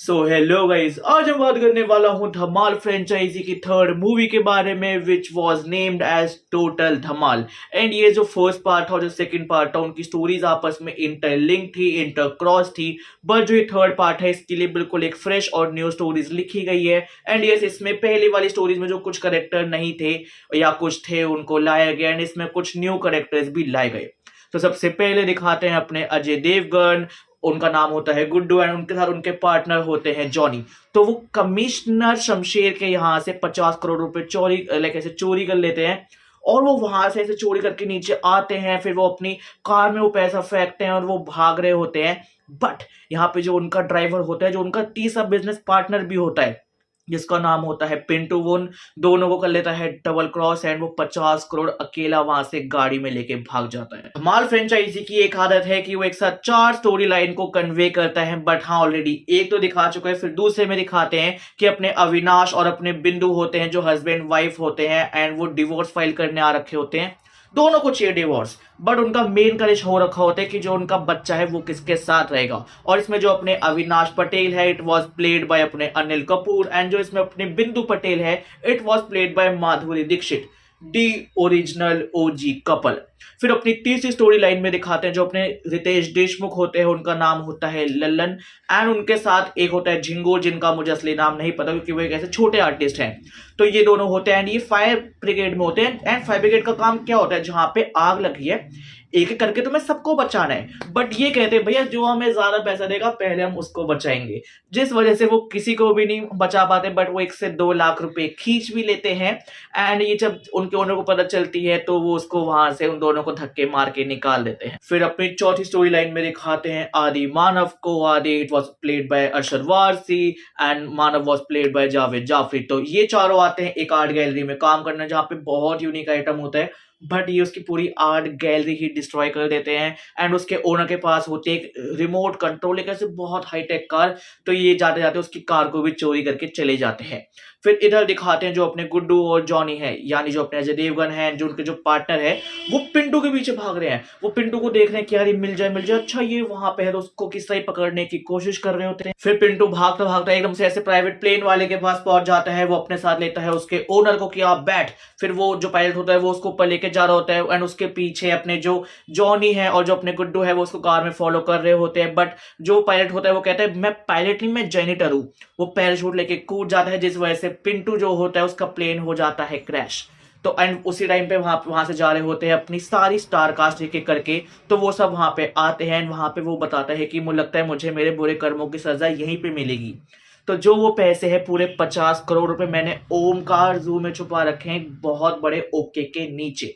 Hello guys, आज मैं बात करने वाला हूँ धमाल फ्रेंचाइजी की थर्ड मूवी के बारे में which was named as total Dhamaal. And ये जो फर्स्ट पार्ट था और जो सेकंड पार्ट था उनकी स्टोरीज आपस में इंटरलिंक थी, इंटरक्रॉस थी। बट जो ये थर्ड पार्ट है इसके लिए बिल्कुल एक फ्रेश और न्यू स्टोरीज लिखी गई है। एंड यस, इसमें पहली वाली स्टोरीज में जो कुछ करेक्टर नहीं थे या कुछ थे उनको लाया गया एंड इसमें कुछ न्यू करेक्टर्स भी लाए गए। तो सबसे पहले दिखाते हैं अपने अजय देवगन, उनका नाम होता है गुड्डू एंड उनके साथ उनके पार्टनर होते हैं जॉनी। तो वो कमिश्नर शमशेर के यहाँ से 50 करोड़ रुपए चोरी लाइक ऐसे चोरी कर लेते हैं और वो वहां से ऐसे चोरी करके नीचे आते हैं। फिर वो अपनी कार में वो पैसा फेंकते हैं और वो भाग रहे होते हैं। बट यहाँ पे जो उनका ड्राइवर होता है, जो उनका तीसरा बिजनेस पार्टनर भी होता है जिसका नाम होता है पिंटू, वो उन दोनों को कर लेता है डबल क्रॉस एंड वो 50 करोड़ अकेला वहां से गाड़ी में लेके भाग जाता है। धमाल फ्रेंचाइजी की एक आदत है कि वो एक साथ 4 स्टोरी लाइन को कन्वे करता है। बट हाँ, ऑलरेडी एक तो दिखा चुका है, फिर दूसरे में दिखाते हैं कि अपने अविनाश और अपने बिंदु होते हैं जो हस्बैंड वाइफ होते हैं एंड वो डिवोर्स फाइल करने आ रखे होते हैं। दोनों को चाहिए डिवोर्स, बट उनका मेन कलेश हो रखा होता है कि जो उनका बच्चा है वो किसके साथ रहेगा। और इसमें जो अपने अविनाश पटेल है इट वाज प्लेड बाय अपने अनिल कपूर एंड जो इसमें अपने बिंदु पटेल है it was played by Madhuri Dixit, the original OG couple. फिर अपनी तीसरी स्टोरी लाइन में दिखाते हैं जो अपने रितेश देशमुख होते हैं, उनका नाम होता है लल्लन एंड उनके साथ एक होता है झिंगुर, जिनका मुझे असली नाम नहीं पता क्योंकि वो एक ऐसे छोटे आर्टिस्ट हैं। तो ये दोनों होते हैं एंड ये फायर ब्रिगेड में होते हैं। एंड फायर ब्रिगेड का काम क्या होता है, जहां पे आग लगी है एक एक करके तुम्हें सबको बचाना है। बट ये कहते हैं भैया जो हमें ज्यादा पैसा देगा पहले हम उसको बचाएंगे, जिस वजह से वो किसी को भी नहीं बचा पाते। बट वो 1 से 2 लाख रुपए खींच भी लेते हैं। एंड ये जब उनके ओनर को पता चलती है तो वो उसको वहां से उन दोनों को धक्के मार के निकाल देते हैं। फिर अपनी चौथी स्टोरी लाइन में दिखाते हैं आदि मानव को। Aadi it was played by Arshad Warsi and Maanav was played by Javed Jaffrey. तो ये चारों आते हैं एक आर्ट गैलरी में काम करने जहाँ पे बहुत यूनिक आइटम होता है, बट ये उसकी पूरी आर्ट गैलरी ही डिस्ट्रॉय कर देते हैं। एंड उसके ओनर के पास होती है एक रिमोट कंट्रोल एक ऐसे बहुत हाईटेक कार। तो ये जाते जाते उसकी कार को भी चोरी करके चले जाते हैं। फिर इधर दिखाते हैं जो अपने गुड्डू और जॉनी है, यानी जो अपने अजय देवगन है, जो उनके जो पार्टनर है वो पिंटू के पीछे भाग रहे हैं। वो पिंटू को देख रहे हैं कि यार मिल जाए मिल जाए, अच्छा ये वहां पे है, तो उसको किस तरह पकड़ने की कोशिश कर रहे होते हैं। फिर पिंटू भागता भागता एकदम से ऐसे प्राइवेट प्लेन वाले के पास पहुंच जाता है। वो अपने साथ लेता है उसके ओनर को कि आप बैठ। फिर वो जो पायलट होता है वो उसको ऊपर लेके जा रहा होता है एंड उसके पीछे अपने जो जॉनी है और जो अपने गुड्डू है वो उसको कार में फॉलो कर रहे होते हैं। बट जो पायलट होता है वो कहता है मैं पायलट नहीं, मैं जेनिटर हूं। वो पैराशूट लेके कूद जाता है जिस वजह से पिंटू जो होता है उसका प्लेन हो जाता है क्रैश। तो एंड उसी टाइम पे वहां से जा रहे होते हैं अपनी सारी स्टार कास्ट एक एक करके। तो वो सब वहां पे आते हैं एंड वहां पे वो बताता है कि मुझे लगता है मुझे मेरे बुरे कर्मों की सजा यहीं पे मिलेगी। तो जो वो पैसे है पूरे 50 करोड़ रुपए मैंने ओमकार जू में छुपा रखे हैं बहुत बड़े ओके के नीचे।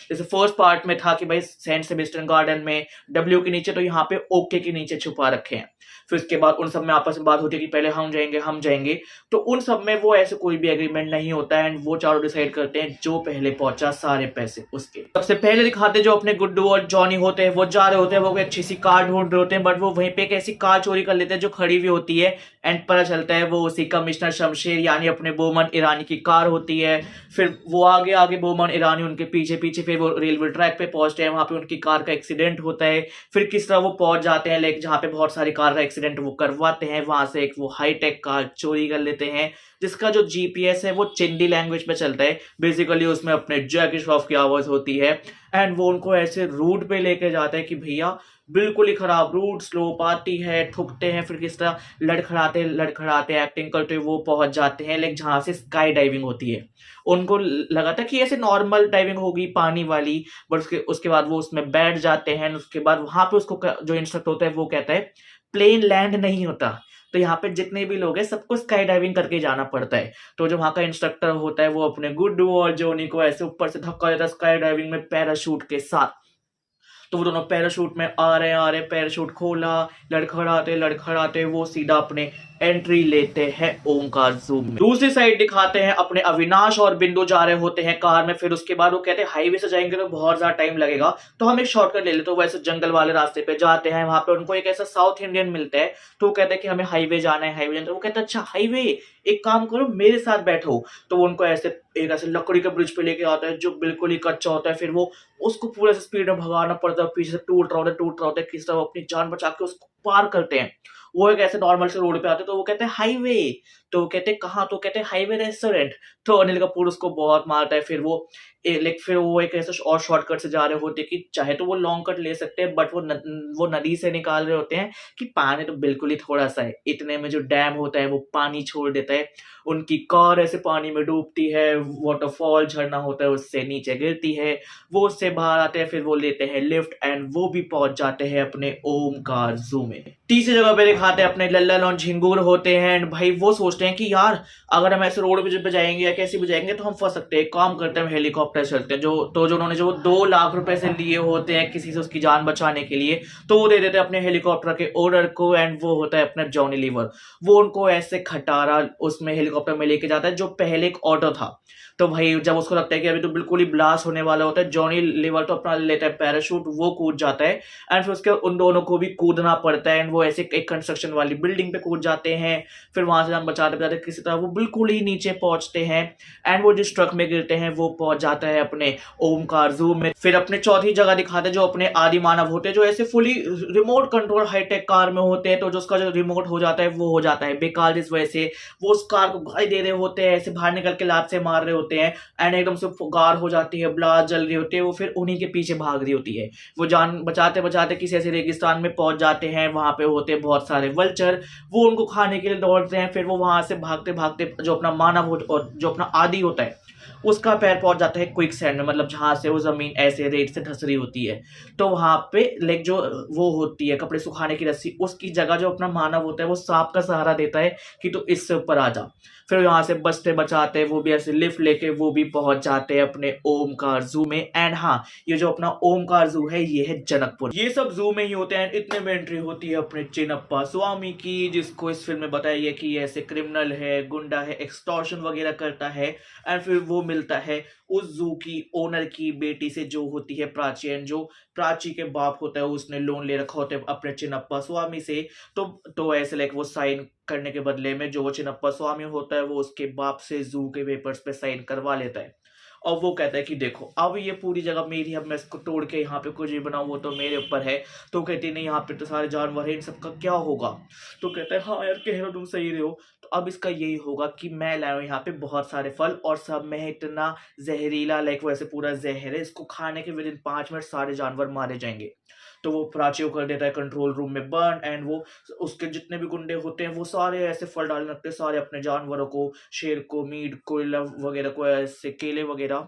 जैसे फर्स्ट पार्ट में था कि भाई सेंट सेबेस्टियन गार्डन में डब्ल्यू के नीचे, तो यहाँ पे ओके के नीचे छुपा रखे हैं। फिर उसके बाद उन सब में आपस में बात होती है कि पहले हम जाएंगे हम जाएंगे। तो उन सब में वो ऐसे कोई भी एग्रीमेंट नहीं होता है एंड वो चारों डिसाइड करते हैं जो पहले पहुंचा सारे पैसे उसके। सबसे पहले दिखाते जो अपने गुड्डू और जॉनी होते हैं वो जा रहे होते हैं, वो कोई अच्छी सी कार ढूंढ रहे होते हैं। बट वो वहीं पे एक ऐसी कार चोरी कर लेते हैं जो खड़ी हुई होती है एंड पता चलता है वो उसी कमिश्नर शमशेर यानी अपने बोमन ईरानी की कार होती है। फिर वो आगे आगे बोमन ईरानी उनके पीछे पीछे, फिर वो रेलवे ट्रैक पे पहुंचते हैं, वहां पे उनकी कार का एक्सीडेंट होता है। फिर किस तरह वो पहुंच जाते हैं लाइक जहां पे बहुत सारी कार का एक्सीडेंट वो करवाते हैं, वहां से एक वो हाईटेक कार चोरी कर लेते हैं जिसका जो जीपीएस है वो चिंदी लैंग्वेज में चलता है। बेसिकली उसमें अपने जैकी श्रॉफ की आवाज होती है एंड वो उनको ऐसे रूट पे लेके जाता है कि भैया बिल्कुल ही खराब रूट, स्लो पार्टी है, ठुकते हैं। फिर किस तरह लड़खड़ाते एक्टिंग करते हुए वो पहुंच जाते हैं लाइक जहां से स्काई डाइविंग होती है। उनको लगा था कि ऐसे नॉर्मल डाइविंग होगी पानी वाली, बट उसके बाद वो उसमें बैठ जाते हैं। उसके बाद वहां पे उसको जो इंस्ट्रक्टर होता है वो कहता है प्लेन लैंड नहीं होता, तो यहाँ पे जितने भी लोग हैं सबको स्काई डाइविंग करके जाना पड़ता है। तो जो वहां का इंस्ट्रक्टर होता है वो अपने गुड्डू और जोनी को ऐसे ऊपर से धक्का देता है स्काई डाइविंग में पैराशूट के साथ। तो वो दोनों पैराशूट में आ रहे पैराशूट खोला, लड़खड़ाते वो सीधा अपने एंट्री लेते हैं ओमकार जू में। दूसरी साइड दिखाते हैं अपने अविनाश और बिंदु जा रहे होते हैं कार में। फिर उसके बाद वो कहते हैं हाईवे से जाएंगे तो बहुत ज्यादा टाइम लगेगा, तो हम एक शॉर्टकट ले लेते। तो वैसे जंगल वाले रास्ते पे जाते हैं, वहां पे उनको एक ऐसा साउथ इंडियन मिलता है। तो वो कहते हैं कि हमें हाईवे जाना है, हाईवे जाना है। तो वो कहते हैं अच्छा हाईवे, एक काम करो मेरे साथ बैठो। तो वो उनको ऐसे एक ऐसे लकड़ी के ब्रिज पे लेके आता है जो बिल्कुल ही कच्चा होता है। फिर वो उसको पूरे स्पीड में भगाना पड़ता है, पीछे से टूट रहा होता है किस तरह अपनी जान बचा के उसको पार करते हैं। वो एक ऐसे नॉर्मल से रोड पे आते तो वो कहते हैं हाईवे, तो वो कहते हैं कहाँ, तो कहते हैं हाईवे रेस्टोरेंट। तो अनिल कपूर उसको बहुत मारता है, फिर वो लाइक फिर वो एक ऐसे और शॉर्टकट से जा रहे होते हैं कि चाहे तो वो लॉन्ग कट ले सकते हैं, बट वो नदी से निकाल रहे होते हैं कि पानी तो बिल्कुल ही थोड़ा सा है, इतने में जो डैम होता है वो पानी छोड़ देता है, उनकी कार ऐसे पानी में डूबती है, वाटरफॉल झरना होता है उससे नीचे गिरती है, वो उससे बाहर आते हैं, फिर वो लेते हैं लिफ्ट एंड वो भी पहुंच जाते हैं अपने ओमकार जू में। तीसरी जगह पे दिखाते हैं अपने लल्लन और झिंगूर होते हैं एंड भाई वो सोचते हैं कि यार अगर हम ऐसे रोड पे जाएंगे या कैसे भी जाएंगे तो हम फंस सकते हैं, काम करते हैं, हम हेलीकॉप्टर चलते हैं, जो उन्होंने जो 2 लाख रुपए से लिए होते हैं किसी से उसकी जान बचाने के लिए, तो वो दे देते हैं अपने हेलीकॉप्टर के ओनर को एंड वो होता है अपना जॉनी लीवर। वो उनको ऐसे खटारा उसमें हेलीकॉप्टर में लेके जाता है जो पहले एक ऑटो था। तो भाई जब उसको लगता है कि अभी तो बिल्कुल ही ब्लास्ट होने वाला होता है, जॉनी लीवर तो अपना लेता है पैराशूट, वो कूद जाता है एंड फिर उसके उन दोनों को भी कूदना पड़ता है एंड वो ऐसे एक कंस्ट्रक्शन वाली बिल्डिंग पे कूद जाते हैं। फिर वहां से हम बचाते बचाते किसी तरह वो बिल्कुल ही नीचे पहुंचते हैं एंड वो जिस ट्रक में गिरते हैं वो पहुंच जाता है अपने ओमकार जू में। फिर अपने चौथी जगह दिखाते हैं जो अपने आदि मानव होते हैं जो ऐसे fully remote control high tech car में होते हैं, तो जो उसका जो रिमोट हो जाता है वो हो जाता है बेकार, जिस वजह से वो उस कार को गाली दे रहे होते हैं, ऐसे बाहर निकल के लात से मार रहे होते हैं एंड एकदम से गार हो जाती है, ब्लास्ट जल रही होती है, वो फिर उन्हीं के पीछे भाग रही होती है। वो जान बचाते बचाते किसी ऐसे रेगिस्तान में पहुंच जाते हैं, वहां पे होते हैं बहुत सारे वल्चर, वो उनको खाने के लिए दौड़ते हैं। फिर वो वहां से भागते भागते जो अपना मानव और जो अपना आदि होता है उसका पैर पहुंच जाता है क्विक सैंड में, मतलब जहां से वो जमीन ऐसे रेत से धस रही होती है, तो वहां पे लाइक जो वो होती है कपड़े सुखाने की रस्सी, उसकी जगह जो अपना मानव होता है वो सांप का सहारा देता है कि तू इससे ऊपर आ जा। फिर यहाँ से बचते बचाते वो भी ऐसे लिफ्ट लेके वो भी पहुंच जाते हैं अपने ओमकार जू में। एंड हाँ, ये जो अपना ओमकार जू है ये है जनकपुर, ये सब जू में ही होते हैं। इतने में एंट्री होती है अपने चिनप्पा स्वामी की, जिसको इस फिल्म में बताया गया कि ये ऐसे क्रिमिनल है, गुंडा है, एक्सटॉर्शन वगैरह करता है एंड फिर वो मिलता है उस जू की ओनर की बेटी से जो होती है प्राची, एंड जो प्राची के बाप होता है उसने लोन ले रखा होता है अपने चिनप्पा स्वामी से, तो ऐसे लाइक वो साइन करने के बदले में जो वो चिनप्पा स्वामी होता है वो उसके बाप से जू के पेपर्स पे साइन करवा लेता है और वो कहता है कि देखो अब ये पूरी जगह मेरी, अब मैं इसको तोड़ के यहाँ पे कुछ भी बनाऊं वो तो मेरे ऊपर है। तो कहती नहीं यहाँ पे तो सारे जानवर हैं, इन सबका क्या होगा? तो कहता है हाँ यार कह रहे हो तुम सही रहे हो, तो अब इसका यही होगा कि मैं लाया हूं यहाँ पे बहुत सारे फल और सब में है इतना जहरीला, लाइक वैसे पूरा जहर है, इसको खाने के विदिन 5 मिनट सारे जानवर मारे जाएंगे। तो वो प्राची को कर देता है कंट्रोल रूम में बर्न एंड वो उसके जितने भी गुंडे होते हैं वो सारे ऐसे फल डालने लगते हैं, सारे अपने जानवरों को, शेर को, मीट को, वगैरह को, ऐसे केले वगैरह।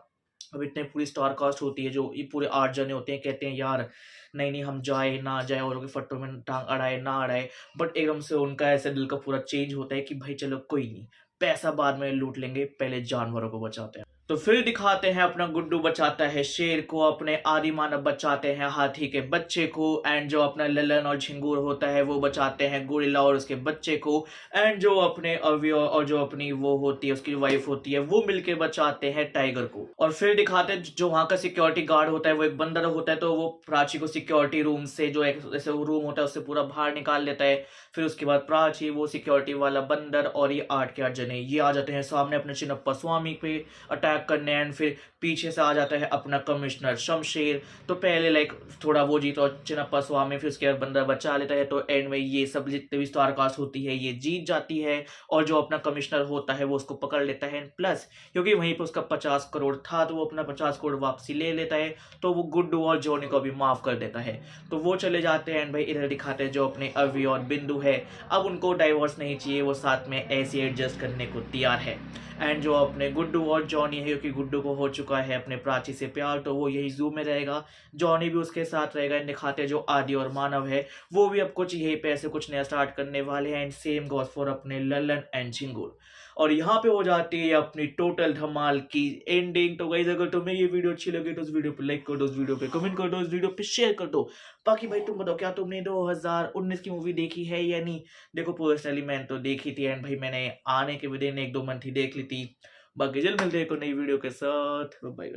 अब इतने पूरी स्टार कास्ट होती है जो ये पूरे 8 जने होते हैं, कहते हैं यार नहीं नहीं हम जाए ना जाए और के फट्टों में टांग अड़ाए ना अड़ाए, बट एकदम से उनका ऐसे दिल का पूरा चेंज होता है कि भाई चलो कोई नहीं, पैसा बाद में लूट लेंगे, पहले जानवरों को बचाते हैं। तो फिर दिखाते हैं अपना गुड्डू बचाता है शेर को, अपने आदि मानव बचाते हैं हाथी के बच्चे को, एंड जो अपना ललन और झिंगूर होता है वो बचाते हैं गोरिल्ला और उसके बच्चे को, एंड जो अपने अव्य और जो अपनी वो होती है उसकी वाइफ होती है वो मिलके बचाते हैं टाइगर को। और फिर दिखाते हैं जो वहां का सिक्योरिटी गार्ड होता है वो एक बंदर होता है, तो वो प्राची को सिक्योरिटी रूम से जो एक ऐसे रूम होता है उससे पूरा बाहर निकाल लेता है। फिर उसके बाद प्राची, वो सिक्योरिटी वाला बंदर और ये 8 के 8 जने ये आ जाते हैं सामने अपने चिनप्पा स्वामी पे अटैक करने, एंड फिर पीछे से आ जाता है अपना कमिश्नर शमशेर। तो पहले लाइक थोड़ा वो जीत और चिनप्पा स्वामी, फिर उसके बाद बंदर बचा लेता है, तो एंड में ये सब जितने भी स्टार कास्ट होती है ये जीत जाती है और जो अपना कमिश्नर होता है वो उसको पकड़ लेता है। प्लस क्योंकि वहीं पे उसका 50 करोड़ था तो वो अपना 50 करोड़ वापसी ले लेता है, तो वो गुड्डू और जॉनी को भी माफ कर देता है। तो वो चले जाते हैं एंड भाई इधर दिखाते हैं जो अपने अवी और बिंदु है, अब उनको डाइवोर्स नहीं चाहिए, वो साथ में ऐसे एडजस्ट करने को तैयार है। एंड जो अपने गुड्डू और जॉनी है, क्योंकि गुड्डू को हो चुका है अपने प्राची से प्यार, तो वो यही जू में रहेगा, जॉनी भी उसके साथ रहेगा। एंड दिखाते जो आदि और मानव है वो भी अब कुछ यही पे ऐसे कुछ नया स्टार्ट करने वाले हैं, एंड सेम गॉस फॉर अपने ललन एंड झिंगुर। और यहाँ पे हो जाती है अपनी टोटल धमाल की एंडिंग। तो गाइस अगर तुम्हें ये वीडियो अच्छी लगी तो उस वीडियो पे लाइक कर दो, उस वीडियो पे कमेंट कर दो, उस वीडियो पे शेयर कर दो। बाकी भाई तुम बताओ क्या तुमने 2019 की मूवी देखी है या नहीं? देखो पर्सनली मैंने तो देखी थी एंड भाई मैंने आने के विदिन 1-2 मंथ ही देख ली थी। बाकी जल्द मिलते हैं एक नई वीडियो के साथ, बाय बाय।